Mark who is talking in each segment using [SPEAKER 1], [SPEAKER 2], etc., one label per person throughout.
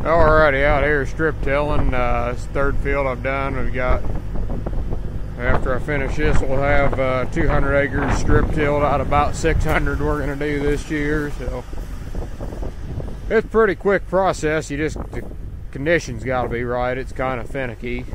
[SPEAKER 1] Alrighty, out here strip tilling. This third field I've done. We've got, after I finish this, we'll have 200 acres strip tilled out of about 600 we're going to do this year. So it's a pretty quick process. The conditions got to be right. It's kind of finicky.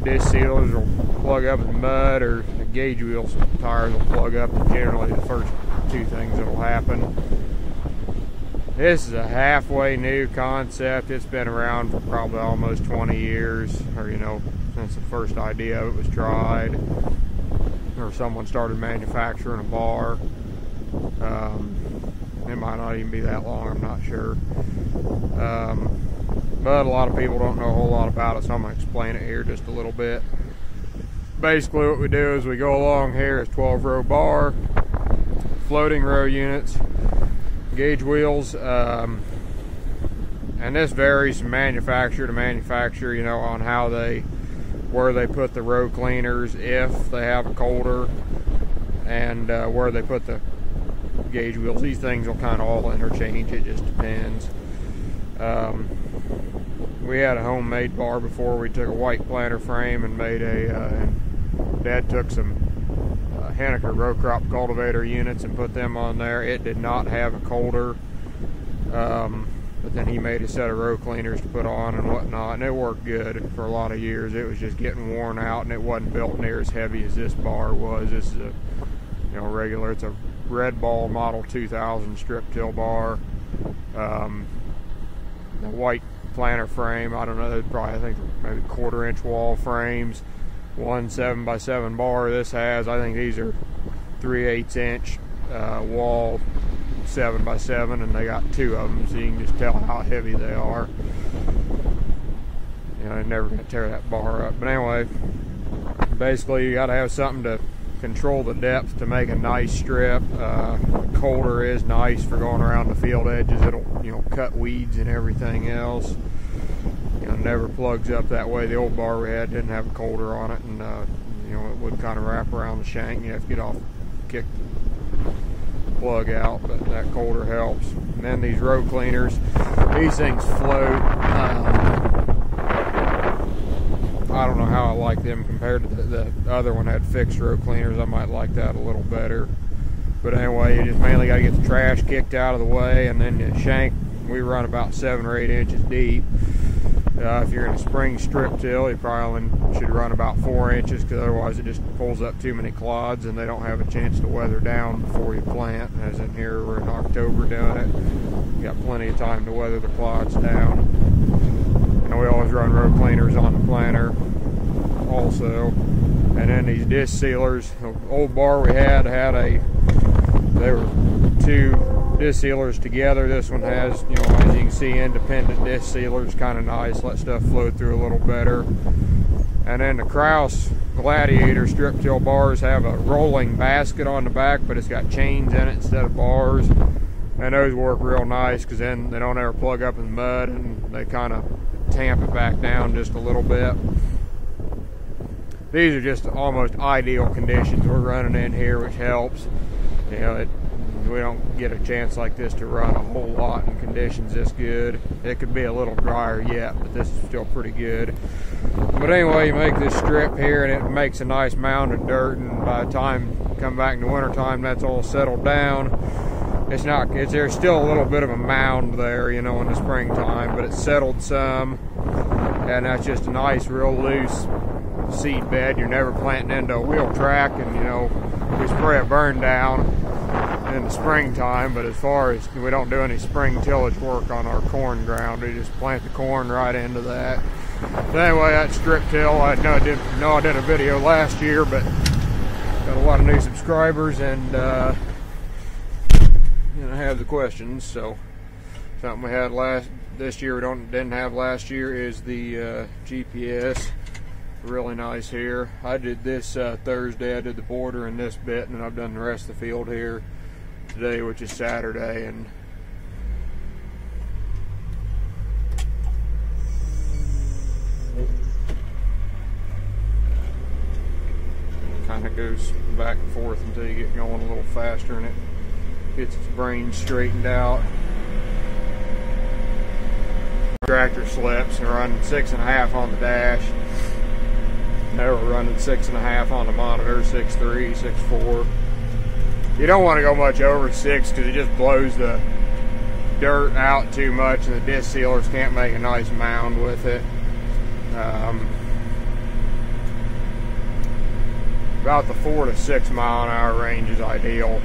[SPEAKER 1] Disc sealers will plug up in mud, or the gauge wheels tires will plug up. Generally the first two things that will happen. This is a halfway new concept. It's been around for probably almost 20 years, or since the first idea of it was tried, or someone started manufacturing a bar. It might not even be that long, I'm not sure. But a lot of people don't know a whole lot about it, so I'm going to explain it here just a little bit. Basically what we do is we go along here is 12-row bar, floating row units, gauge wheels, and this varies from manufacturer to manufacturer, on where they put the row cleaners, if they have a coulter, and where they put the gauge wheels. These things will kind of all interchange, it just depends. We had a homemade bar before. We took a white planter frame and made and Dad took some Henniker row crop cultivator units and put them on there. It did not have a coulter, but then he made a set of row cleaners to put on and whatnot, and it worked good for a lot of years. It was just getting worn out, and it wasn't built near as heavy as this bar was. This is a regular. It's a Redball Model 2000 strip till bar. The white planter frame, I don't know, I think maybe 1/4-inch wall frames. One 7x7 bar this has. I think these are 3/8-inch wall 7x7, and they got two of them, so you can just tell how heavy they are. They're never going to tear that bar up. But anyway, basically you got to have something to control the depth to make a nice strip. Coulter is nice for going around the field edges. It'll cut weeds and everything else. Never plugs up that way. The old bar we had didn't have a coulter on it, and it would kind of wrap around the shank. You have to get off, kick the plug out, but that coulter helps. And then these row cleaners, these things float. I don't know how I like them compared to the other one had fixed row cleaners. I might like that a little better. But anyway, you just mainly got to get the trash kicked out of the way, and then the shank, we run about 7 or 8 inches deep. If you're in a spring strip till, you probably should run about 4 inches, because otherwise it just pulls up too many clods and they don't have a chance to weather down before you plant. As in here, we're in October doing it. You got plenty of time to weather the clods down. And we always run row cleaners on the planter also. And then these disc sealers, the old bar we had they were two disc sealers together. This one has, as you can see, independent disc sealers, kind of nice, let stuff flow through a little better. And then the Kraus Gladiator strip till bars have a rolling basket on the back, but it's got chains in it instead of bars. And those work real nice, because then they don't ever plug up in the mud, and they kind of tamp it back down just a little bit. These are just almost ideal conditions we're running in here, which helps. We don't get a chance like this to run a whole lot in conditions this good. It could be a little drier yet, but this is still pretty good. But anyway, you make this strip here, and it makes a nice mound of dirt, and by the time you come back in the winter time, that's all settled down. There's still a little bit of a mound there, in the springtime, but it's settled some, and that's just a nice, real loose seed bed. You're never planting into a wheel track, and we spray a burn down in the springtime, but as far as we don't do any spring tillage work on our corn ground, we just plant the corn right into that. So anyway, that strip till, I did a video last year, but got a lot of new subscribers, and I have the questions. So something we had this year didn't have last year is the GPS. Really nice here. I did this Thursday. I did the border in this bit, and then I've done the rest of the field here today, which is Saturday. And kind of goes back and forth until you get going a little faster, and it gets its brain straightened out. tractor slips and running 6.5 on the dash. They were running 6.5 on the monitor, 6.3, 6.4. You don't want to go much over 6 because it just blows the dirt out too much and the disc sealers can't make a nice mound with it. About the 4 to 6 mile an hour range is ideal.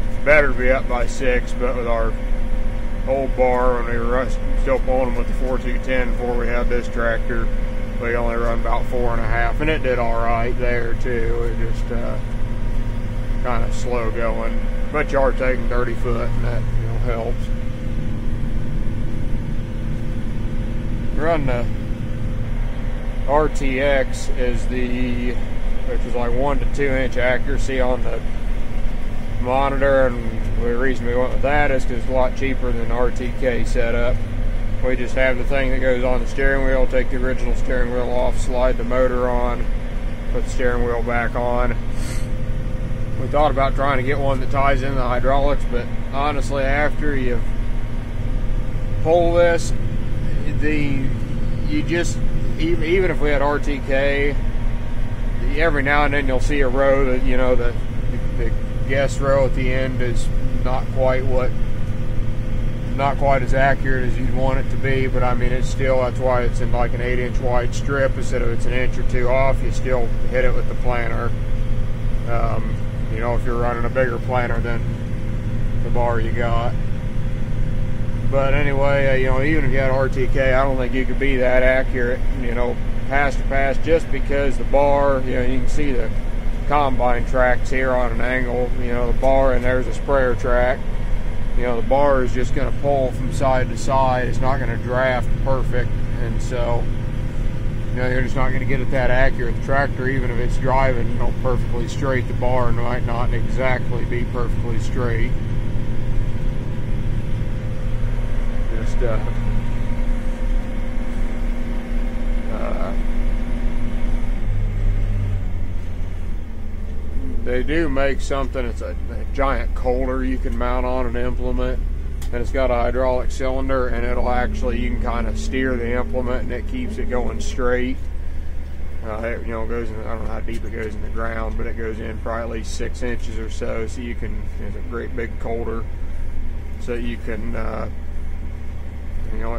[SPEAKER 1] It's better to be up by 6, but with our old bar, when we were still pulling them with the 4210 before we had this tractor, we only run about 4.5, and it did all right there too. It just kind of slow going, but you are taking 30 foot, and that helps. Run the RTX which is like 1 to 2 inch accuracy on the monitor, and the reason we went with that is because it's a lot cheaper than RTK setup. We just have the thing that goes on the steering wheel, take the original steering wheel off, slide the motor on, put the steering wheel back on. We thought about trying to get one that ties in the hydraulics, but honestly, after you pull this, even if we had RTK, every now and then you'll see a row that, the guest row at the end is not quite as accurate as you'd want it to be, but I mean, it's still, that's why it's in like an 8-inch wide strip instead of it's an inch or two off. You still hit it with the planter. If you're running a bigger planter than the bar you got. But anyway, even if you had RTK, I don't think you could be that accurate, pass to pass, just because the bar, you can see the combine tracks here on an angle, the bar, and there's a sprayer track. The bar is just going to pull from side to side. It's not going to draft perfect, and so you're just not going to get it that accurate. The tractor, even if it's driving perfectly straight, the bar might not exactly be perfectly straight. Just they do make something, it's a giant coulter you can mount on an implement, and it's got a hydraulic cylinder, and it'll actually, you can kind of steer the implement and it keeps it going straight. It goes in, I don't know how deep it goes in the ground, but it goes in probably at least 6 inches or so, so you can, it's a great big coulter, so you can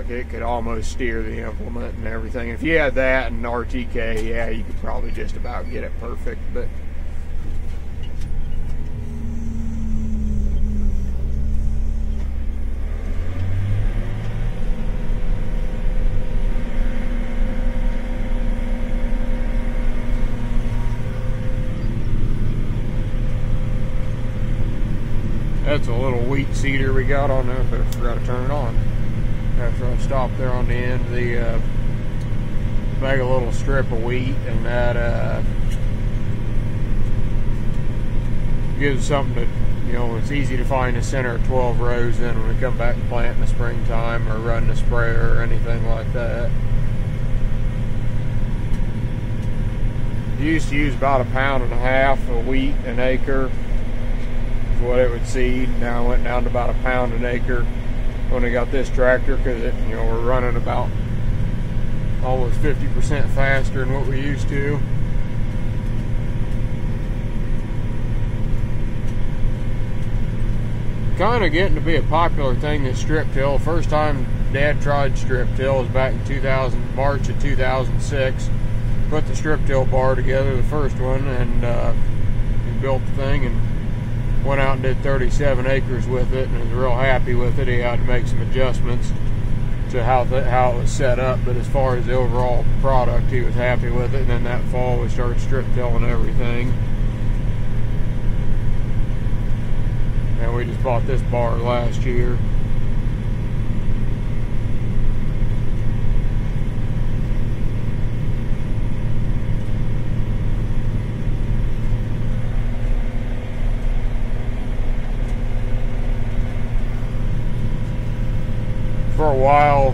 [SPEAKER 1] it could almost steer the implement and everything. If you had that and RTK, yeah, you could probably just about get it perfect, but that's a little wheat seeder we got on there, but I forgot to turn it on. After I stopped there on the end, make a little strip of wheat, and that gives something that, it's easy to find the center of 12 rows then when we come back and plant in the springtime or run the sprayer or anything like that. You used to use about 1.5 pounds of wheat an acre, is what it would seed. Now it went down to about 1 pound an acre when we got this tractor, because we're running about almost 50% faster than what we used to. Kind of getting to be a popular thing, this strip till. First time Dad tried strip till was back in March of 2006. Put the strip till bar together, the first one, and he built the thing and went out and did 37 acres with it, and was real happy with it. He had to make some adjustments to how it was set up, but as far as the overall product, he was happy with it. And then that fall we started strip tilling everything, and we just bought this bar last year. For a while,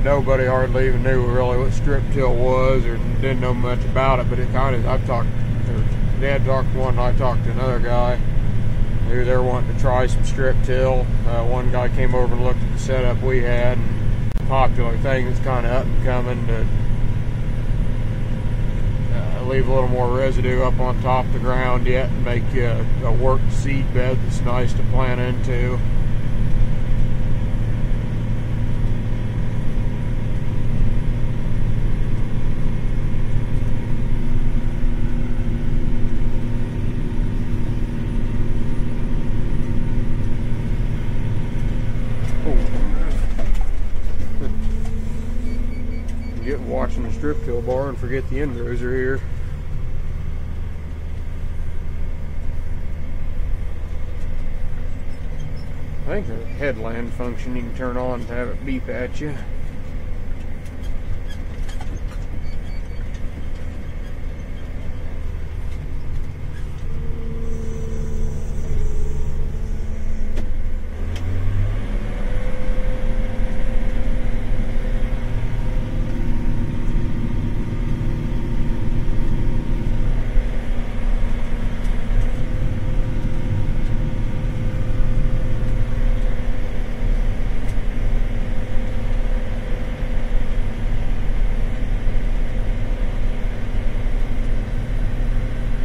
[SPEAKER 1] nobody hardly even knew really what strip till was, or didn't know much about it. But it kind of, Dad talked to one, and I talked to another guy who they're wanting to try some strip till. One guy came over and looked at the setup we had, and popular thing that's kind of up and coming to leave a little more residue up on top of the ground yet and make a worked seed bed that's nice to plant into. Watching the strip till bar and forget the end rows are here. I think there's a headland function you can turn on to have it beep at you.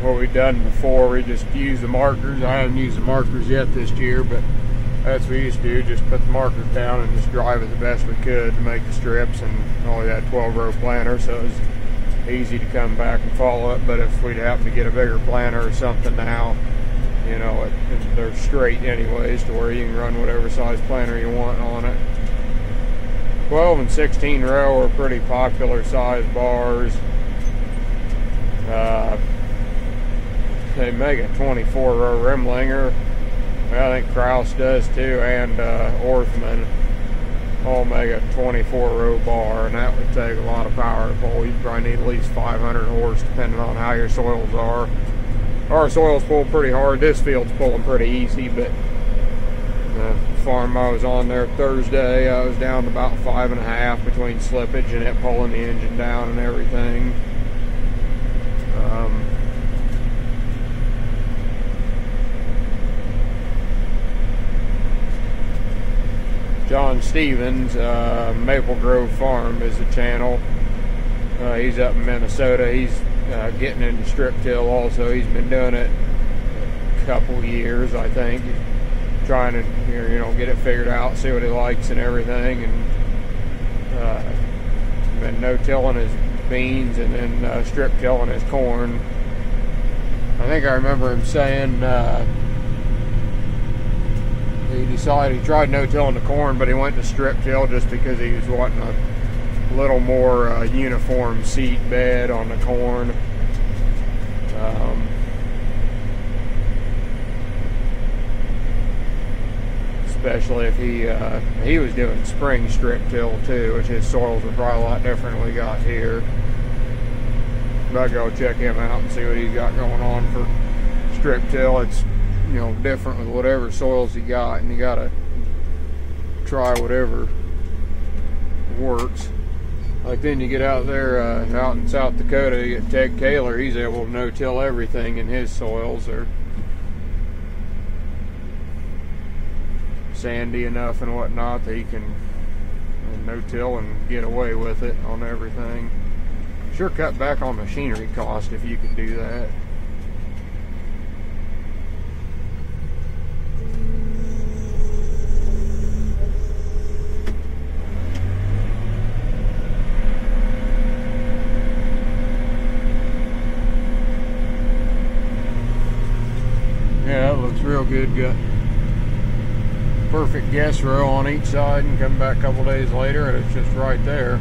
[SPEAKER 1] What we've done before, we just use the markers. I haven't used the markers yet this year, but that's what we used to do, just put the markers down and just drive it the best we could to make the strips, and only had 12-row planter, so it was easy to come back and follow it. But if we'd happen to get a bigger planter or something now, you know, they're straight anyways to where you can run whatever size planter you want on it. 12 and 16 row are pretty popular size bars. They make a 24-row rimlinger. I think Kraus does too, and Orthman all make a 24-row bar, and that would take a lot of power to pull. You'd probably need at least 500 horse, depending on how your soils are. Our soils pull pretty hard. This field's pulling pretty easy, but the farm I was on there Thursday, I was down to about 5.5 between slippage and it pulling the engine down and everything. John Stevens, Maple Grove Farm is the channel. He's up in Minnesota. He's getting into strip till also. He's been doing it a couple years, I think. Trying to, you know, get it figured out, see what he likes and everything. And been no-tilling his beans and then strip tilling his corn. I think I remember him saying he tried no-tilling the corn, but he went to strip till just because he was wanting a little more uniform seed bed on the corn. Especially if he was doing spring strip till too, which his soils are probably a lot different than we got here. But I'll go check him out and see what he's got going on for strip till. It's, you know, different with whatever soils you got, and you gotta try whatever works. Like then you get out there out in South Dakota, you get Ted Kaler. He's able to no-till everything in his soils. They're sandy enough and whatnot that he can no-till and get away with it on everything. Sure cut back on machinery cost if you could do that. Yeah, that looks real good. Got perfect guess row on each side, and come back a couple days later and it's just right there.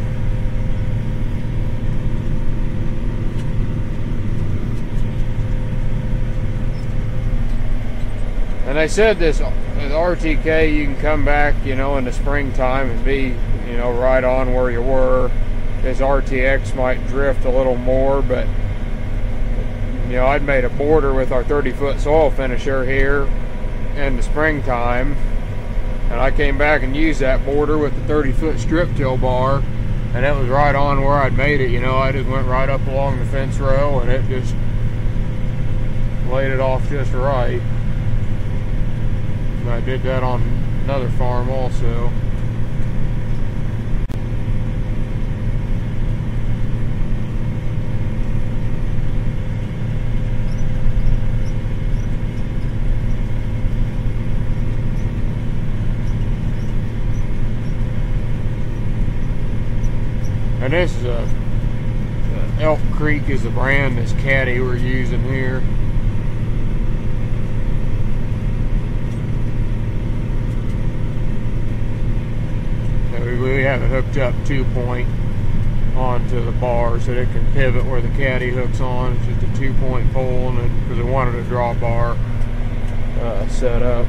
[SPEAKER 1] And they said this with RTK, you can come back, you know, in the springtime and be, you know, right on where you were. This RTX might drift a little more, but you know, I'd made a border with our 30-foot soil finisher here in the springtime, and I came back and used that border with the 30-foot strip till bar, and it was right on where I'd made it. You know, I just went right up along the fence row, and it just laid it off just right. I did that on another farm also. And this is Elk Creek is the brand, this caddy we're using here. We have it hooked up 2-point onto the bar so that it can pivot where the caddy hooks on. It's just a 2-point pole, and because we wanted a drawbar set up.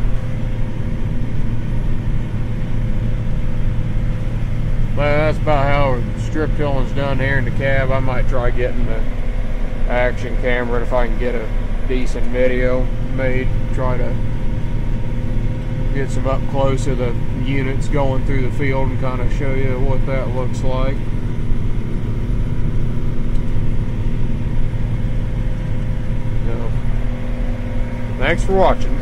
[SPEAKER 1] Well, that's about how strip tilling's done here in the cab. I might try getting the action camera if I can get a decent video made. Try to get some up close of the units going through the field and kind of show you what that looks like. So, thanks for watching.